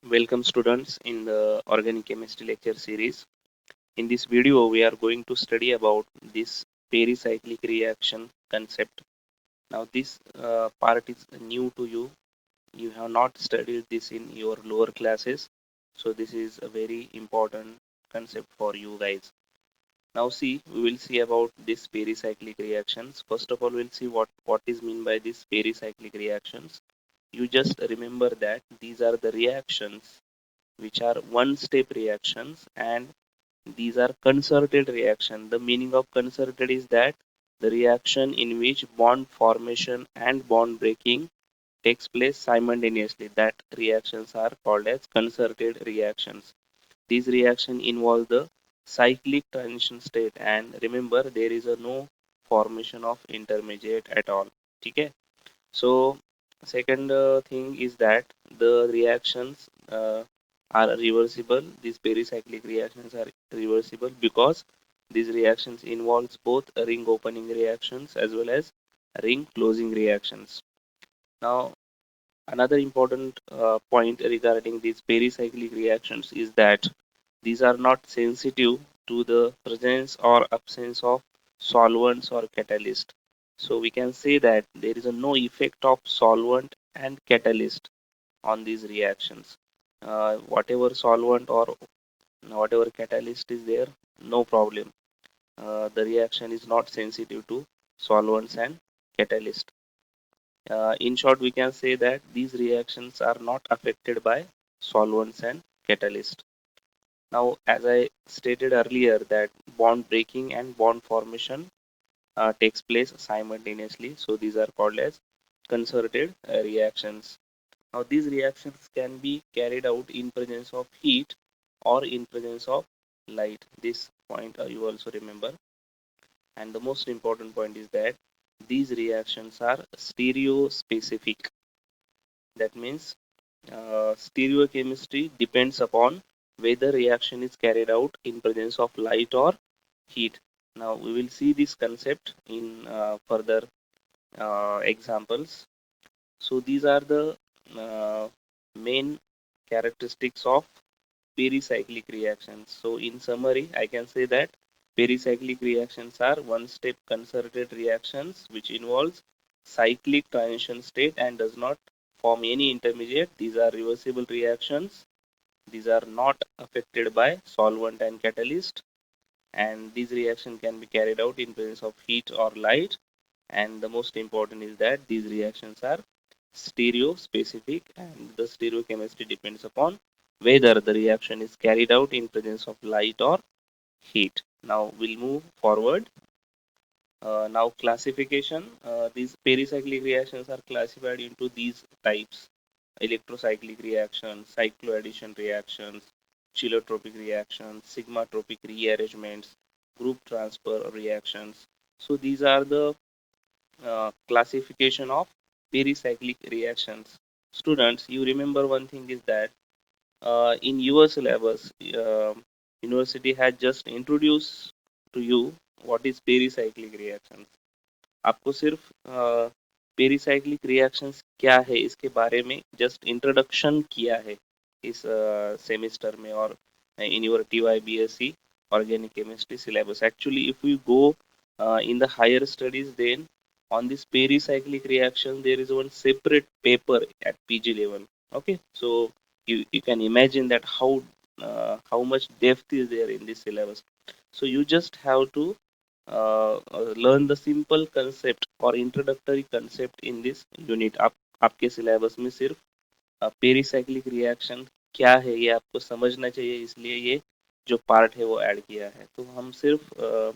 Welcome students in the organic chemistry lecture series. In this video we are going to study about this pericyclic reaction concept. Now this part is new to you. You have not studied this in your lower classes. So this is a very important concept for you guys. Now see, we will see about this pericyclic reactions. First of all, we'll see what is meant by these pericyclic reactions. You just remember that these are the reactions which are one step reactions, and these are concerted reaction. The meaning of concerted is that the reaction in which bond formation and bond breaking takes place simultaneously. That reactions are called as concerted reactions. These reaction involve the cyclic transition state, and remember there is a no formation of intermediate at all. Okay. So second thing is that the reactions are reversible. These pericyclic reactions are reversible because these reactions involves both ring opening reactions as well as ring closing reactions. Now another important point regarding these pericyclic reactions is that these are not sensitive to the presence or absence of solvents or catalyst. So we can say that there is a no effect of solvent and catalyst on these reactions. Whatever solvent or whatever catalyst is there, no problem. The reaction is not sensitive to solvents and catalyst. In short, we can say that these reactions are not affected by solvents and catalyst. Now, as I stated earlier, that bond breaking and bond formation takes place simultaneously. So these are called as concerted reactions. Now, these reactions can be carried out in presence of heat or in presence of light. This point you also remember. And the most important point is that these reactions are stereospecific. That means stereochemistry depends upon whether reaction is carried out in presence of light or heat. Now we will see this concept in further examples. So these are the main characteristics of pericyclic reactions. So in summary, I can say that pericyclic reactions are one-step concerted reactions which involves cyclic transition state and does not form any intermediate. These are reversible reactions. These are not affected by solvent and catalyst, and these reactions can be carried out in presence of heat or light. And the most important is that these reactions are stereospecific, and the stereochemistry depends upon whether the reaction is carried out in presence of light or heat. Now we'll move forward. Now classification. These pericyclic reactions are classified into these types: electrocyclic reactions, cycloaddition reactions, cheletropic reactions, sigmatropic rearrangements, group transfer reactions. So these are the classification of pericyclic reactions. Students, you remember one thing is that in your syllabus, university had just introduced to you what is pericyclic reactions. आपको सिर्फ pericyclic reactions क्या है इसके बारे में just introduction किया है इस सेमेस्टर में और in your TYBSc organic chemistry syllabus. Actually, if we go in the higher studies, then on this pericyclic reaction there is one separate paper at PG level. Okay, so you can imagine that how much depth is there in this syllabus. So you just have to learn the simple concept or introductory concept in this unit. आपके syllabus में सिर्फ pericyclic reaction क्या है ये आपको समझना चाहिए, इसलिए ये जो पार्ट है वो ऐड किया है. तो हम सिर्फ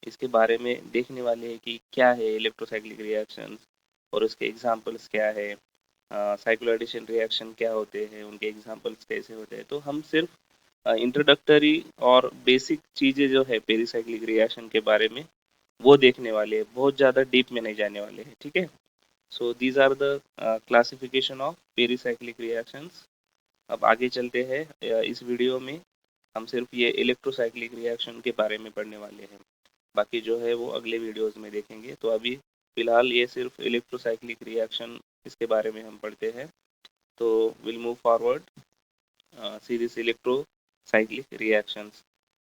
इसके बारे में देखने वाले हैं कि क्या है इलेक्ट्रोसाइक्लिक रिएक्शंस और उसके एग्जांपल्स क्या है, साइक्लोएडिशन रिएक्शन क्या होते हैं, उनके एग्जांपल्स कैसे होते हैं. तो हम सिर्फ इंट्रोडक्टरी और बेसिक चीज़ें जो है पेरिसाइक्लिक रिएक्शन के बारे में वो देखने वाले हैं, बहुत ज़्यादा डीप में नहीं जाने वाले हैं. ठीक है. So these are the classification of pericyclic reactions. अब आगे चलते हैं. इस वीडियो में हम सिर्फ ये इलेक्ट्रोसाइक्लिक रिएक्शन के बारे में पढ़ने वाले हैं, बाकी जो है वो अगले वीडियोस में देखेंगे. तो अभी फिलहाल ये सिर्फ इलेक्ट्रोसाइक्लिक रिएक्शन इसके बारे में हम पढ़ते हैं. तो will move forward. series electrocyclic reactions.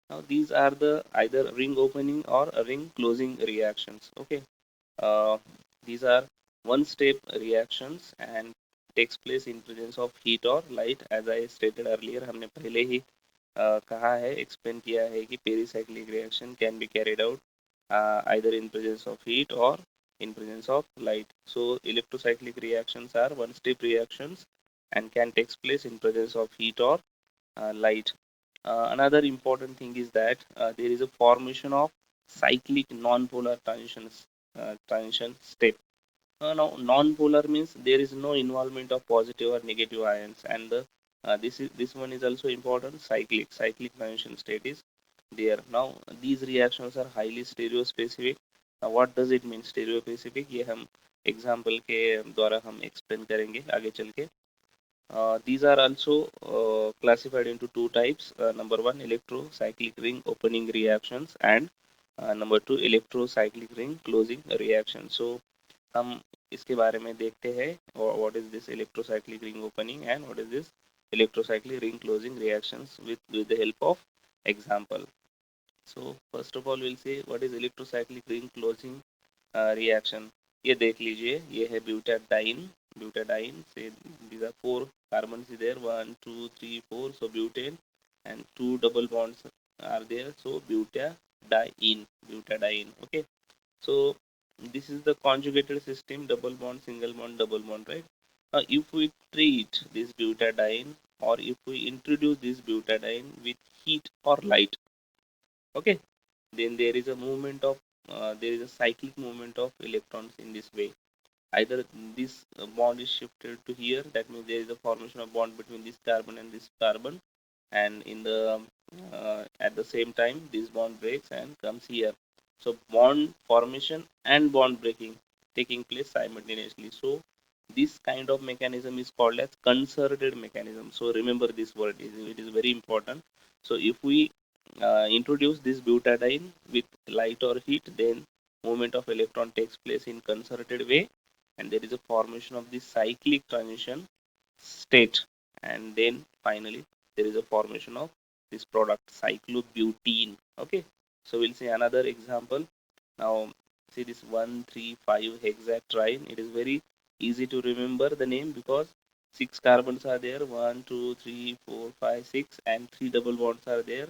Now these are the either ring opening or a ring closing reactions. Okay, uh, these are one step reactions and takes place in presence of heat or light. As I stated earlier, हमने पहले ही कहा है, explain किया है कि pericyclic reaction can be carried out either in presence of heat or in presence of light. So electrocyclic reactions are one step reactions and can take place in presence of heat or light. Another important thing is that there is a formation of cyclic non-polar transition step. Now, non-polar means there is no involvement of positive or negative ions, and this one is also important. Cyclic transition state is there. Now, these reactions are highly stereospecific. Now, what does it mean stereospecific? ये हम example के द्वारा हम explain करेंगे आगे चल के. These are also classified into two types. Number one, electrocyclic ring opening reactions, and number two, electrocyclic ring closing reaction. So हम इसके बारे में देखते हैं what is this electrocyclic ring opening and what is this electrocyclic ring closing reactions with the help of example. So first of all we'll say what is electrocyclic ring closing reaction. ये देख लीजिए, ये है butadiene से these are four carbons is there, 1 2 3 4, so butane, and two double bonds are there, so butadiene. Okay, so this is the conjugated system, double bond, single bond, double bond, right? If we treat this butadiene or if we introduce this butadiene with heat or light, okay, then there is a movement of there is a cyclic movement of electrons in this way. Either this bond is shifted to here, that means there is a formation of bond between this carbon and this carbon, and in the at the same time this bond breaks and comes here. So bond formation and bond breaking taking place simultaneously. So this kind of mechanism is called as concerted mechanism. So remember this word, it is very important. So if we introduce this butadiene with light or heat, then movement of electron takes place in concerted way, and there is a formation of this cyclic transition state, and then finally there is a formation of this product cyclobutene. Okay, so we'll see another example. Now see this 1,3,5 hexatriene. It is very easy to remember the name because six carbons are there, 1 2 3 4 5 6, and three double bonds are there,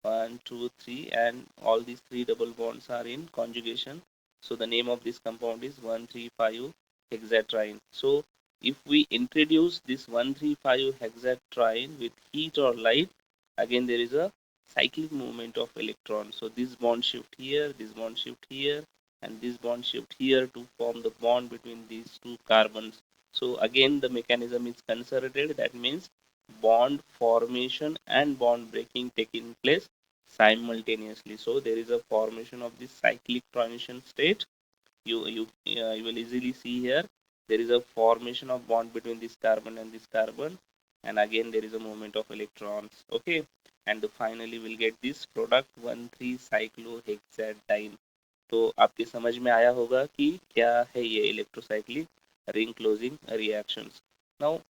1 2 3, and all these three double bonds are in conjugation. So the name of this compound is 1,3,5 hexatriene. So if we introduce this 1,3,5 hexatriene with heat or light, again there is a cyclic movement of electrons. So this bond shift here, this bond shift here, and this bond shift here to form the bond between these two carbons. So again the mechanism is concerted, that means bond formation and bond breaking taking place simultaneously. So there is a formation of this cyclic transition state. You will easily see here there is a formation of bond between this carbon and this carbon, and again there is a movement of electrons. Okay, and finally we'll get this product 1,3-cyclohexadiene. तो आपके समझ में आया होगा कि क्या है ये electrocyclic ring closing reactions. Now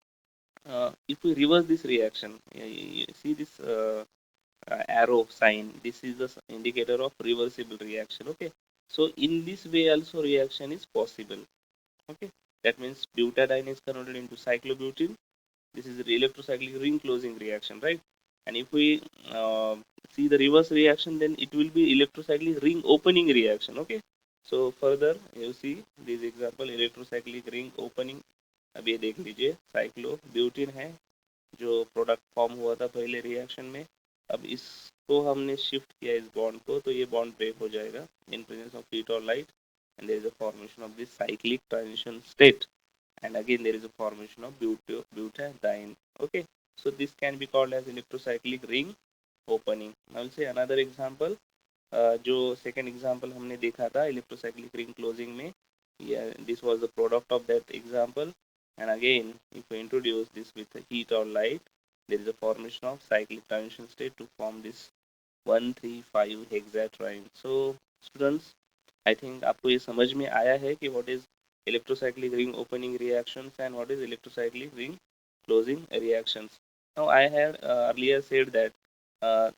if we reverse this reaction, you see this arrow sign, this is the indicator of reversible reaction. Okay, so in this way also reaction is possible. Okay, that means butadiene is converted into cyclobutene. This is the electrocyclic ring closing reaction, right? And if we see the reverse reaction, then it will be electrocyclic ring opening reaction. Okay, so further you see this example, electrocyclic ring opening. अब ये देख लीजिए, cyclobutane है जो product form हुआ था पहले reaction में. अब इसको हमने शिफ्ट किया इस बॉन्ड को, तो ये बॉन्ड ब्रेक हो जाएगा इन प्रेजेंस ऑफ हीट और light, and there is a formation of this cyclic transition state, and again there is a formation of butadiene. Okay, so this can be called as electrocyclic ring opening. I'll say another example. जो second example हमने देखा था electrocyclic ring closing में, this was the product of that example, and again if we introduce this with heat or light, there is a formation of cyclic transition state to form this 1,3,5 hexatriene. So students, I think आपको ये समझ में आया है कि what is electrocyclic ring opening reactions and what is electrocyclic ring closing reactions. Now I had earlier said that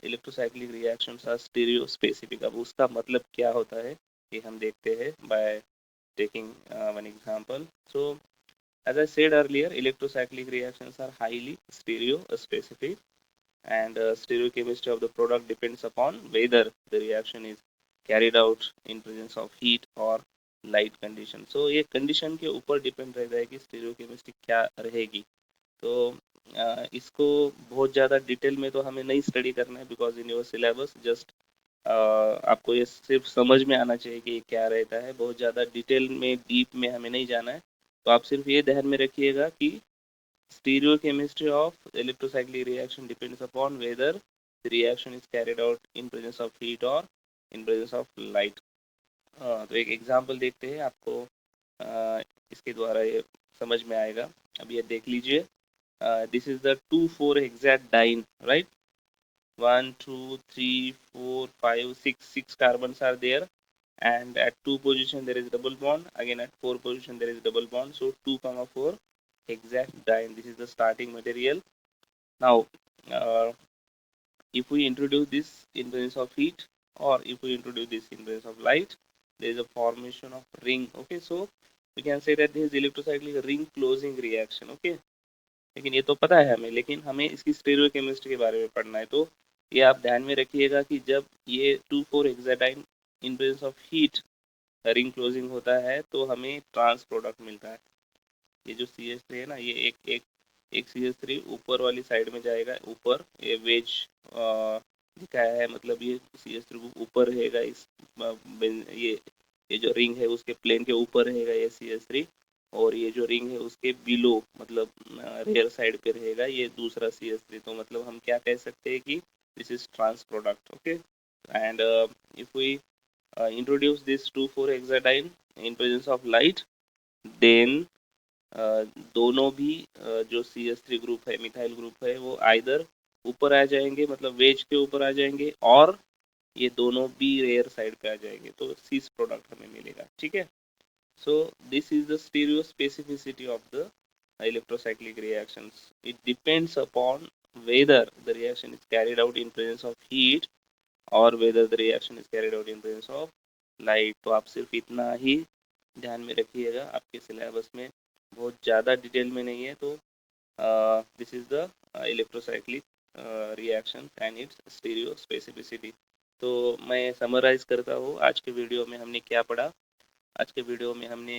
electrocyclic reactions are stereo specific. अब उसका मतलब क्या होता है ये हम देखते हैं by taking one example. So as I said earlier, electrocyclic reactions are highly stereo specific, and stereochemistry of the product depends upon whether the reaction is carried out in presence of heat or light condition. So ये condition के ऊपर depend रहता है कि stereochemistry क्या रहेगी. तो इसको बहुत ज़्यादा डिटेल में तो हमें नहीं स्टडी करना है because in your syllabus just आपको ये सिर्फ समझ में आना चाहिए कि क्या रहता है. बहुत ज़्यादा डिटेल में डीप में हमें नहीं जाना है. तो आप सिर्फ ये ध्यान में रखिएगा कि stereochemistry of electrocyclic reaction depends upon whether the reaction is carried out in presence of heat or in presence of light. तो एक एग्जांपल देखते हैं, आपको इसके द्वारा ये समझ में आएगा. अब ये देख लीजिए. This is the 2,4-hexadiene, right? 1, 2, 3, 4, 5, 6. 6 carbons are there, and at 2 position there is double bond. Again at 4 position there is double bond. So 2, 4 hexadiene. This is the starting material. Now, if we introduce this in presence of heat, or if we introduce this in presence of light, there is a formation of ring. Okay, so we can say that this is electrocyclic ring closing reaction. Okay, लेकिन ये तो पता है हमें, लेकिन हमें इसकी स्टेरियोकेमिस्ट्री के बारे में पढ़ना है. तो ये आप ध्यान में रखिएगा कि जब ये 2,4-हेक्साडाइन in presence of heat ring closing होता है तो हमें ट्रांस प्रोडक्ट मिलता है. ये जो CH3 है ना, ये एक CH3 ऊपर वाली साइड में जाएगा. ऊपर ये वेज दिखाया है, मतलब ये CH3 ऊपर रहेगा. इस ये जो रिंग है उसके प्लेन के ऊपर रहेगा ये CH3, और ये जो रिंग है उसके बिलो मतलब रेयर साइड पे रहेगा ये दूसरा CH3. तो मतलब हम क्या कह सकते हैं कि this is trans product. Okay, and if we introduce this 2,4-हेक्साडाइन in presence of light, then दोनों भी जो CH3 ग्रुप है, मिथाइल ग्रुप है, वो आइदर ऊपर आ जाएंगे, मतलब वेज के ऊपर आ जाएंगे, और ये दोनों भी रेयर साइड पे आ जाएंगे. तो सीस प्रोडक्ट हमें मिलेगा. ठीक है. So this is the stereospecificity of the electrocyclic reactions. It depends upon whether the reaction is carried out in presence of heat or whether the reaction is carried out in presence of light. तो आप सिर्फ इतना ही ध्यान में रखिएगा. आपके syllabus में बहुत ज़्यादा डिटेल में नहीं है. तो this is the electrocyclic reaction and it's stereo specificity. तो मैं समराइज करता हूँ आज के वीडियो में हमने क्या पढ़ा. आज के वीडियो में हमने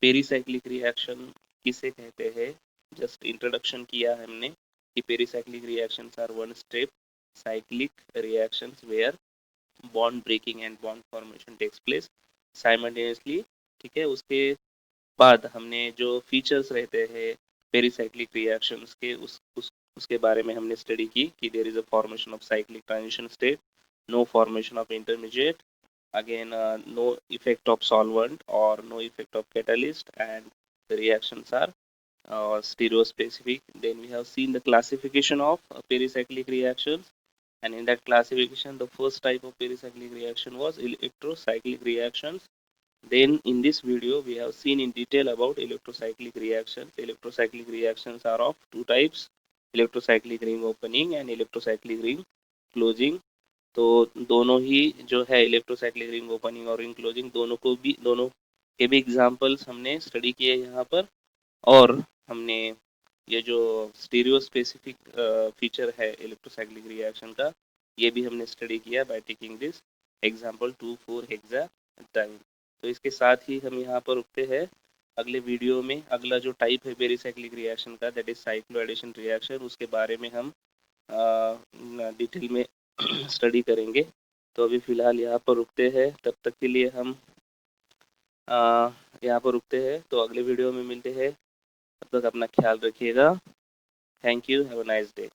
पेरीसाइक्लिक रिएक्शन किसे कहते हैं जस्ट इंट्रोडक्शन किया है हमने कि pericyclic reactions are one step cyclic reactions where bond breaking and bond formation takes place simultaneously. ठीक है. उसके बाद हमने जो फीचर्स रहते हैं पेरीसाइक्लिक रिएक्शंस के उसके बारे में हमने स्टडी की कि there is a formation of cyclic transition state, no formation of intermediate, again no effect of solvent or no effect of catalyst, and the reactions are stereospecific. Then we have seen the classification of pericyclic reactions, and in that classification the first type of pericyclic reaction was electrocyclic reactions. Then in this video we have seen in detail about electrocyclic reactions. Electrocyclic reactions are of two types: electrocyclic ring opening and electrocyclic ring closing. तो दोनों ही जो है electrocyclic ring opening और ring closing, दोनों के भी examples हमने study किए यहाँ पर. और हमने ये जो स्टीरियो स्पेसिफिक फीचर है इलेक्ट्रोसाइक्लिक रिएक्शन का, ये भी हमने स्टडी किया बाय टेकिंग दिस एग्जांपल 2,4-हेक्साडाइन. तो इसके साथ ही हम यहाँ पर रुकते हैं. अगले वीडियो में अगला जो टाइप है पेरीसाइक्लिक रिएक्शन का, that is cycloaddition reaction, उसके बारे में हम डिटेल में स्टडी करेंगे. तो अभी फ़िलहाल यहाँ पर रुकते हैं. तब तक के लिए हम यहाँ पर रुकते हैं. तो अगले वीडियो में मिलते हैं. तब तक अपना ख्याल रखिएगा. Thank you. Have a nice day.